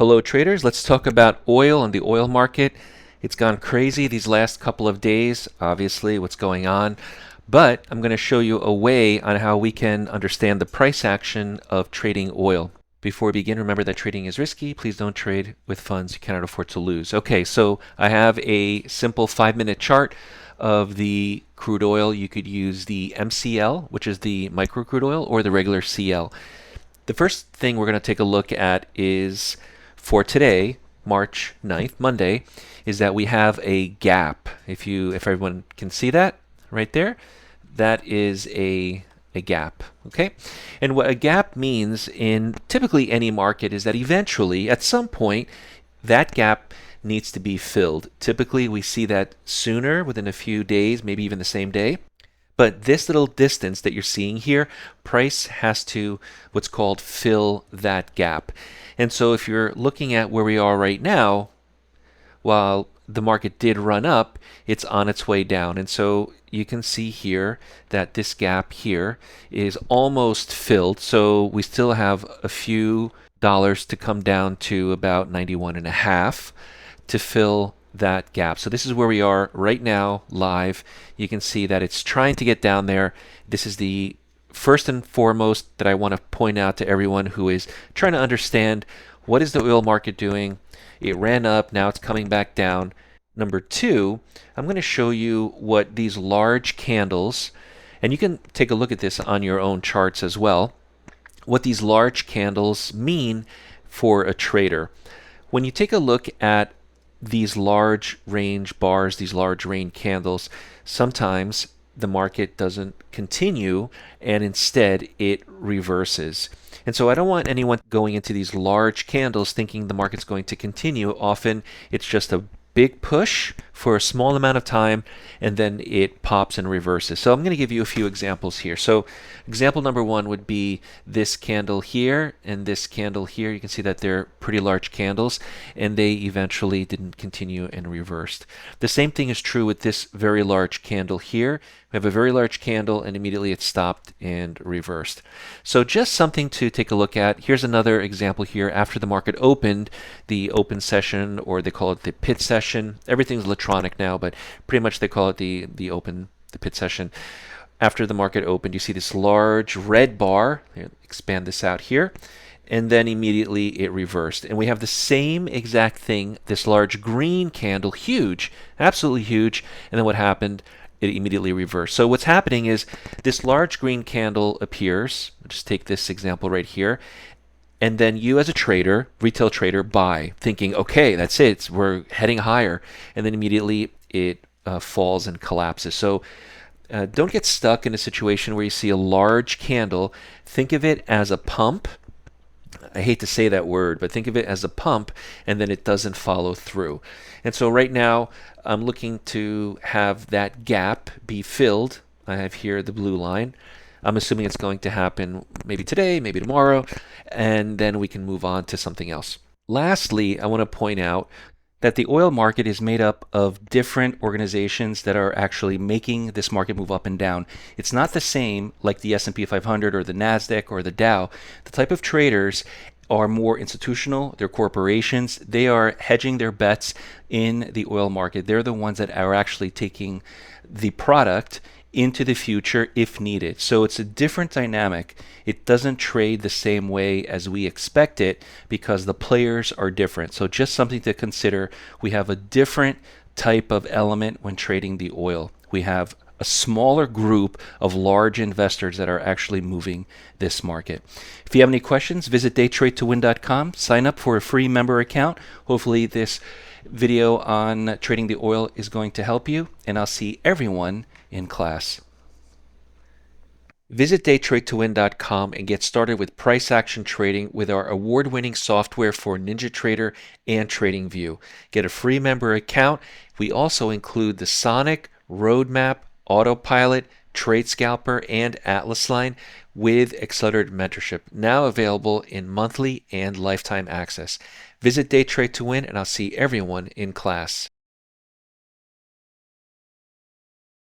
Hello traders, let's talk about oil and the oil market. It's gone crazy these last couple of days, obviously what's going on, but I'm going to show you a way on how we can understand the price action of trading oil. Before we begin, remember that trading is risky. Please don't trade with funds you cannot afford to lose. Okay, so I have a simple 5-minute chart of the crude oil. You could use the MCL, which is the micro crude oil, or the regular CL. The first thing we're going to take a look at is for today, March 9th, Monday, is that we have a gap. If everyone can see that right there, that is a gap, okay? And what a gap means in typically any market is that eventually, at some point, that gap needs to be filled. Typically, we see that sooner, within a few days, maybe even the same day. But this little distance that you're seeing here, price has to what's called fill that gap. And so if you're looking at where we are right now, while the market did run up, it's on its way down. And so you can see here that this gap here is almost filled. So we still have a few dollars to come down to about 91.5 to fill that gap. So this is where we are right now live. You can see that it's trying to get down there. This is the first and foremost that I want to point out to everyone who is trying to understand what is the oil market doing. It ran up, now it's coming back down. Number two, I'm going to show you what these large candles, and you can take a look at this on your own charts as well, what these large candles mean for a trader. When you take a look at these large range bars, these large range candles, sometimes the market doesn't continue and instead it reverses. And so I don't want anyone going into these large candles thinking the market's going to continue. Often it's just a big push for a small amount of time and then it pops and reverses. So I'm going to give you a few examples here. So example number one would be this candle here and this candle here. You can see that they're pretty large candles and they eventually didn't continue and reversed. The same thing is true with this very large candle here. We have a very large candle and immediately it stopped and reversed. So just something to take a look at. Here's another example here. After the market opened, the open session, or they call it the pit session. Everything's electronic now, but pretty much they call it the pit session. After the market opened, you see this large red bar. Here, expand this out here. And then immediately it reversed. And we have the same exact thing, this large green candle, huge, absolutely huge. And then what happened? It immediately reversed. So what's happening is this large green candle appears. I'll just take this example right here. And then you as a trader, retail trader, buy, thinking, okay, that's it, we're heading higher. And then immediately it falls and collapses. So don't get stuck in a situation where you see a large candle. Think of it as a pump. I hate to say that word, but think of it as a pump, and then it doesn't follow through. And so right now, I'm looking to have that gap be filled. I have here the blue line. I'm assuming it's going to happen maybe today, maybe tomorrow, and then we can move on to something else. Lastly, I want to point out that the oil market is made up of different organizations that are actually making this market move up and down. It's not the same like the S&P 500 or the NASDAQ or the Dow. The type of traders are more institutional, they're corporations, they are hedging their bets in the oil market. They're the ones that are actually taking the product into the future if needed. So it's a different dynamic. It doesn't trade the same way as we expect it because the players are different. So just something to consider. We have a different type of element when trading the oil. We have a smaller group of large investors that are actually moving this market. If you have any questions, visit daytradetowin.com. Sign up for a free member account. Hopefully this video on trading the oil is going to help you, and I'll see everyone in class. Visit daytradetowin.com and get started with price action trading with our award-winning software for NinjaTrader and TradingView. Get a free member account. We also include the Sonic, Roadmap, Autopilot, Trade Scalper, and Atlas line with accelerated mentorship, now available in monthly and lifetime access. Visit Day Trade to Win, and I'll see everyone in class.